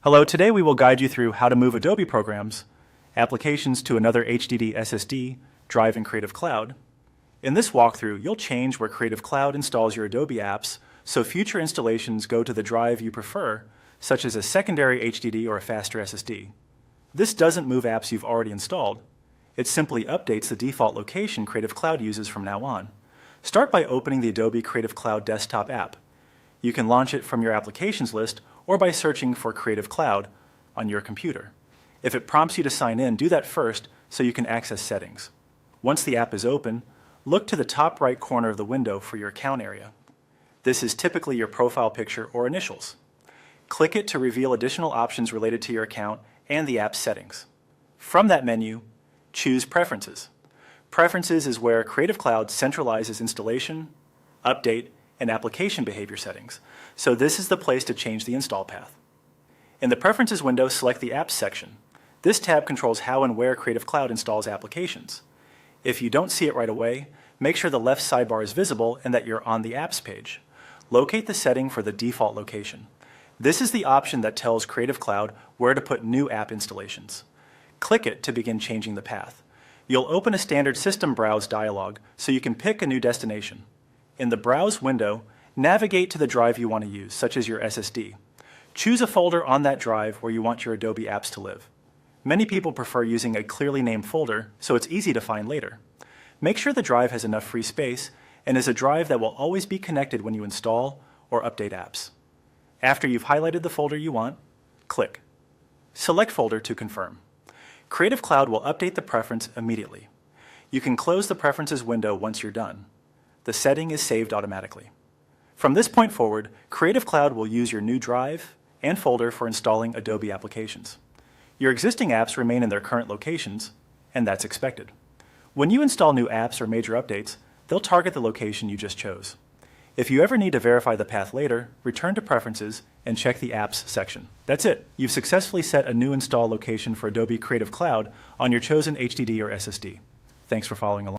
Hello, today we will guide you through how to move Adobe programs, applications to another HDD SSD drive in Creative Cloud. In this walkthrough, you'll change where Creative Cloud installs your Adobe apps so future installations go to the drive you prefer, such as a secondary HDD or a faster SSD. This doesn't move apps you've already installed. It simply updates the default location Creative Cloud uses from now on. Start by opening the Adobe Creative Cloud desktop app. You can launch it from your applications list or by searching for Creative Cloud on your computer. If it prompts you to sign in, do that first so you can access settings. Once the app is open, look to the top right corner of the window for your account area. This is typically your profile picture or initials. Click it to reveal additional options related to your account and the app's settings. From that menu, choose Preferences. Preferences is where Creative Cloud centralizes installation, update, and application behavior settings, so this is the place to change the install path. In the Preferences window, select the Apps section. This tab controls how and where Creative Cloud installs applications. If you don't see it right away, make sure the left sidebar is visible and that you're on the Apps page. Locate the setting for the default location. This is the option that tells Creative Cloud where to put new app installations. Click it to begin changing the path. You'll open a standard System Browse dialog so you can pick a new destination. In the Browse window, navigate to the drive you want to use, such as your SSD. Choose a folder on that drive where you want your Adobe apps to live. Many people prefer using a clearly named folder, so it's easy to find later. Make sure the drive has enough free space and is a drive that will always be connected when you install or update apps. After you've highlighted the folder you want, click. Select Folder to confirm. Creative Cloud will update the preference immediately. You can close the Preferences window once you're done. The setting is saved automatically. From this point forward, Creative Cloud will use your new drive and folder for installing Adobe applications. Your existing apps remain in their current locations, and that's expected. When you install new apps or major updates, they'll target the location you just chose. If you ever need to verify the path later, return to Preferences and check the Apps section. That's it. You've successfully set a new install location for Adobe Creative Cloud on your chosen HDD or SSD. Thanks for following along.